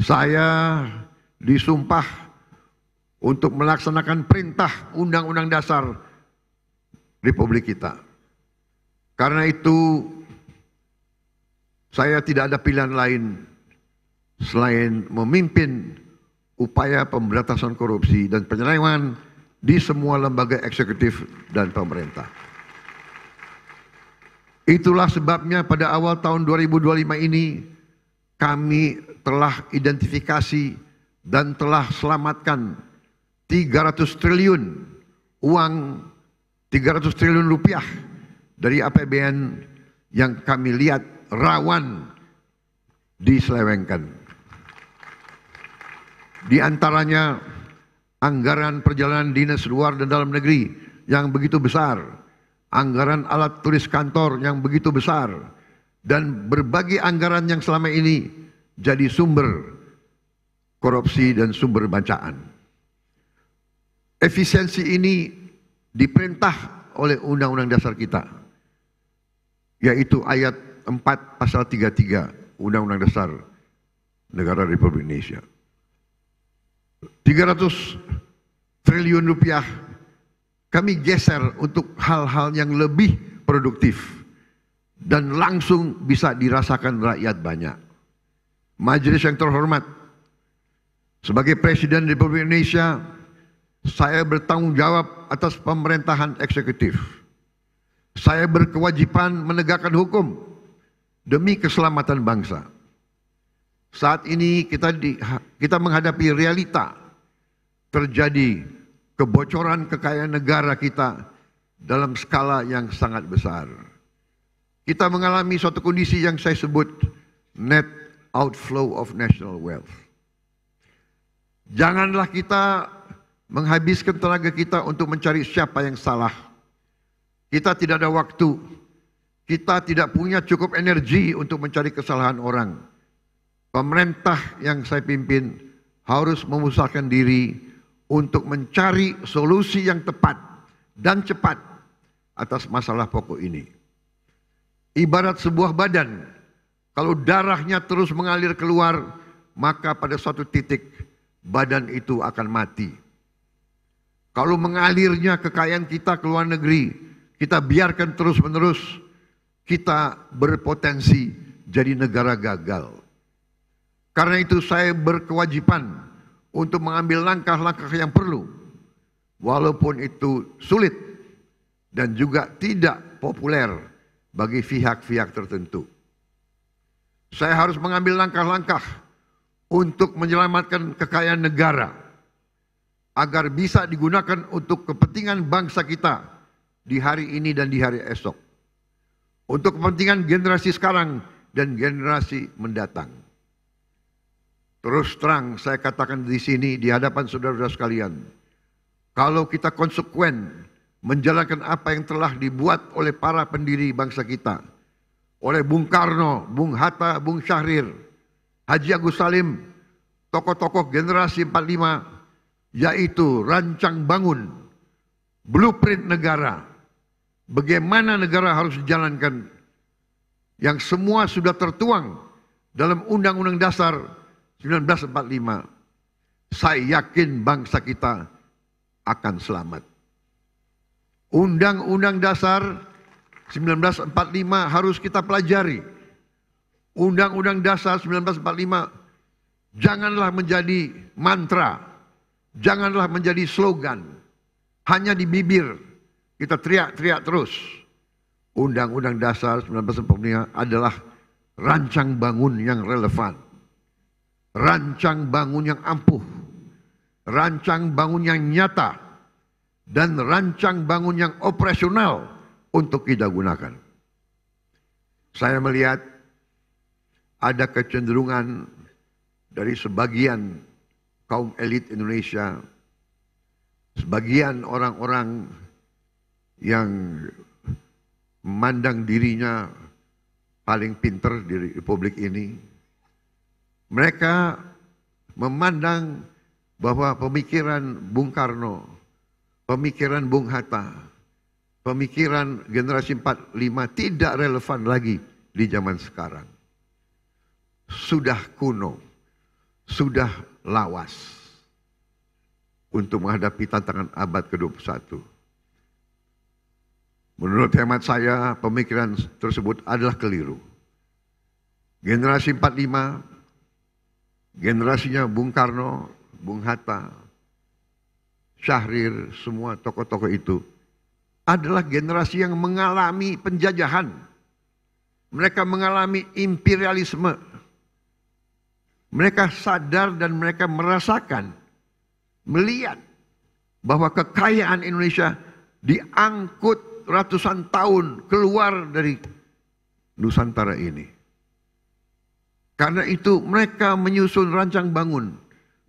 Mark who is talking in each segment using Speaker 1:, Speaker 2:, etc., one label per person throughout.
Speaker 1: Saya disumpah untuk melaksanakan perintah Undang-Undang Dasar Republik kita. Karena itu saya tidak ada pilihan lain selain memimpin upaya pemberantasan korupsi dan penyelewengan di semua lembaga eksekutif dan pemerintah. Itulah sebabnya pada awal tahun 2025 ini kami telah identifikasi dan telah selamatkan 300 triliun uang, 300 triliun rupiah dari APBN yang kami lihat rawan diselewengkan. Di antaranya anggaran perjalanan dinas luar dan dalam negeri yang begitu besar, anggaran alat tulis kantor yang begitu besar, dan berbagai anggaran yang selama ini jadi sumber korupsi dan sumber bacaan. Efisiensi ini diperintah oleh Undang-Undang Dasar kita, yaitu ayat 4 pasal 33 Undang-Undang Dasar Negara Republik Indonesia. 300 triliun rupiah kami geser untuk hal-hal yang lebih produktif dan langsung bisa dirasakan rakyat banyak. Majelis yang terhormat, sebagai Presiden Republik Indonesia, saya bertanggung jawab atas pemerintahan eksekutif. Saya berkewajiban menegakkan hukum demi keselamatan bangsa. Saat ini kita menghadapi realita terjadi kebocoran kekayaan negara kita dalam skala yang sangat besar. Kita mengalami suatu kondisi yang saya sebut net outflow of national wealth. Janganlah kita menghabiskan tenaga kita untuk mencari siapa yang salah. Kita tidak ada waktu. Kita tidak punya cukup energi untuk mencari kesalahan orang. Pemerintah yang saya pimpin harus memusatkan diri untuk mencari solusi yang tepat dan cepat atas masalah pokok ini. Ibarat sebuah badan, kalau darahnya terus mengalir keluar, maka pada suatu titik badan itu akan mati. Kalau mengalirnya kekayaan kita ke luar negeri, kita biarkan terus-menerus, kita berpotensi jadi negara gagal. Karena itu saya berkewajiban untuk mengambil langkah-langkah yang perlu, walaupun itu sulit dan juga tidak populer bagi pihak-pihak tertentu. Saya harus mengambil langkah-langkah untuk menyelamatkan kekayaan negara agar bisa digunakan untuk kepentingan bangsa kita di hari ini dan di hari esok, untuk kepentingan generasi sekarang dan generasi mendatang. Terus terang saya katakan di sini di hadapan saudara-saudara sekalian, kalau kita konsekuen menjalankan apa yang telah dibuat oleh para pendiri bangsa kita, oleh Bung Karno, Bung Hatta, Bung Syahrir, Haji Agus Salim, tokoh-tokoh generasi 45, yaitu rancang bangun, blueprint negara, bagaimana negara harus dijalankan, yang semua sudah tertuang dalam Undang-Undang Dasar 1945, saya yakin bangsa kita akan selamat. Undang-Undang Dasar 1945 harus kita pelajari. Undang-Undang Dasar 1945 janganlah menjadi mantra, janganlah menjadi slogan, hanya di bibir kita teriak-teriak terus. Undang-Undang Dasar 1945 adalah rancang bangun yang relevan, rancang bangun yang ampuh, rancang bangun yang nyata, dan rancang bangun yang operasional untuk kita gunakan. Saya melihat ada kecenderungan dari sebagian kaum elit Indonesia, sebagian orang-orang yang memandang dirinya paling pinter di Republik ini. Mereka memandang bahwa pemikiran Bung Karno, pemikiran Bung Hatta, pemikiran generasi 45 tidak relevan lagi di zaman sekarang. Sudah kuno, sudah lawas untuk menghadapi tantangan abad ke-21. Menurut hemat saya, pemikiran tersebut adalah keliru. Generasi 45, generasinya Bung Karno, Bung Hatta, Syahrir, semua tokoh-tokoh itu adalah generasi yang mengalami penjajahan. Mereka mengalami imperialisme. Mereka sadar dan mereka merasakan, melihat bahwa kekayaan Indonesia diangkut ratusan tahun keluar dari Nusantara ini. Karena itu mereka menyusun rancang bangun.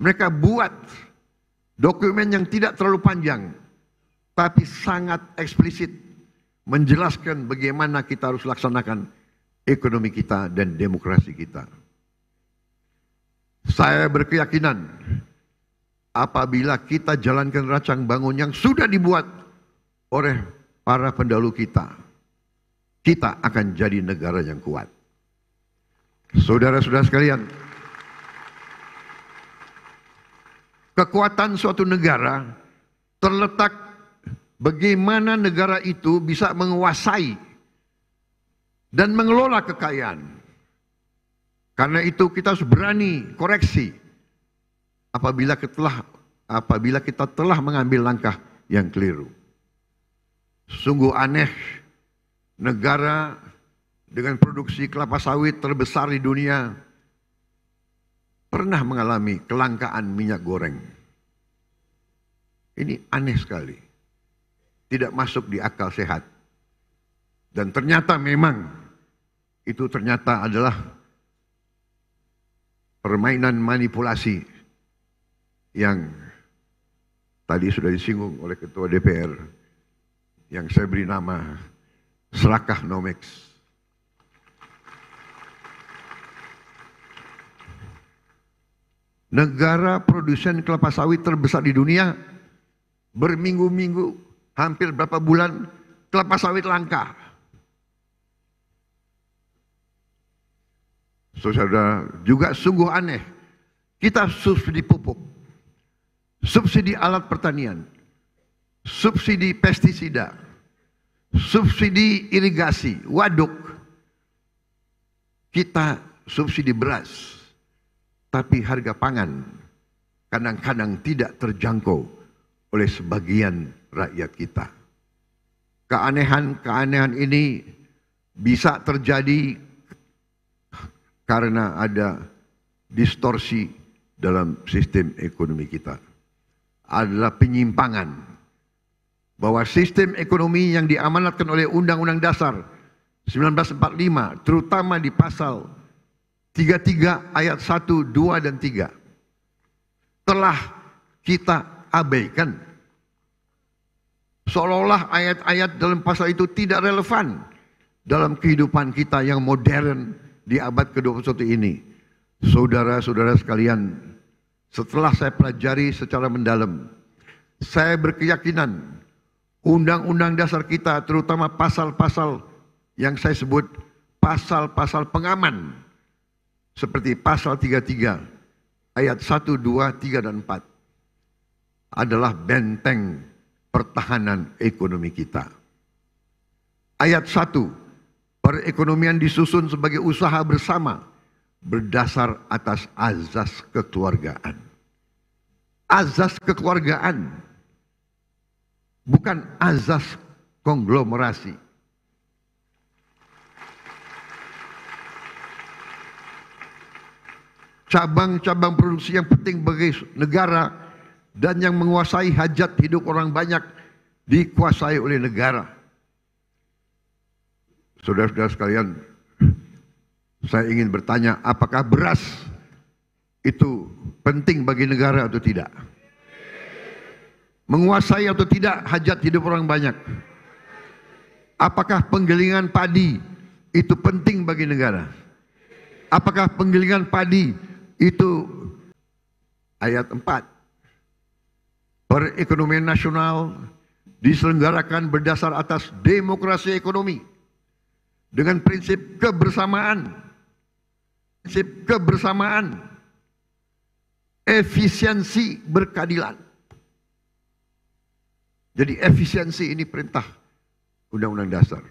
Speaker 1: Mereka buat dokumen yang tidak terlalu panjang, tapi sangat eksplisit menjelaskan bagaimana kita harus laksanakan ekonomi kita dan demokrasi kita. Saya berkeyakinan apabila kita jalankan rancang bangun yang sudah dibuat oleh para pendahulu kita, kita akan jadi negara yang kuat. Saudara-saudara sekalian, kekuatan suatu negara terletak bagaimana negara itu bisa menguasai dan mengelola kekayaan. Karena itu kita harus berani koreksi apabila kita telah mengambil langkah yang keliru. Sungguh aneh negara dengan produksi kelapa sawit terbesar di dunia pernah mengalami kelangkaan minyak goreng. Ini aneh sekali. Tidak masuk di akal sehat. Dan ternyata memang itu ternyata adalah permainan manipulasi yang tadi sudah disinggung oleh Ketua DPR yang saya beri nama Serakah Nomex. Negara produsen kelapa sawit terbesar di dunia berminggu-minggu, hampir berapa bulan kelapa sawit langka. Saudara, juga sungguh aneh. Kita subsidi pupuk, subsidi alat pertanian, subsidi pestisida, subsidi irigasi, waduk. Kita subsidi beras. Tapi harga pangan kadang-kadang tidak terjangkau oleh sebagian rakyat kita. Keanehan-keanehan ini bisa terjadi karena ada distorsi dalam sistem ekonomi kita. Adalah penyimpangan bahwa sistem ekonomi yang diamanatkan oleh Undang-Undang Dasar 1945, terutama di pasal 33 ayat 1, 2, dan 3 telah kita abaikan. Seolah-olah ayat-ayat dalam pasal itu tidak relevan dalam kehidupan kita yang modern di abad ke-21 ini. Saudara-saudara sekalian, setelah saya pelajari secara mendalam, saya berkeyakinan Undang-Undang Dasar kita, terutama pasal-pasal yang saya sebut pasal-pasal pengaman, seperti pasal 33 ayat 1, 2, 3, dan 4 adalah benteng pertahanan ekonomi kita. Ayat 1, perekonomian disusun sebagai usaha bersama berdasar atas azas kekeluargaan. Azas kekeluargaan, bukan azas konglomerasi. Cabang-cabang produksi yang penting bagi negara dan yang menguasai hajat hidup orang banyak dikuasai oleh negara. Saudara-saudara sekalian, saya ingin bertanya, apakah beras itu penting bagi negara atau tidak? Menguasai atau tidak hajat hidup orang banyak? Apakah penggilingan padi itu penting bagi negara? Apakah penggilingan padi itu ayat 4. Perekonomian nasional diselenggarakan berdasar atas demokrasi ekonomi dengan prinsip kebersamaan. Prinsip kebersamaan. efisiensi berkeadilan. Jadi efisiensi ini perintah Undang-Undang Dasar.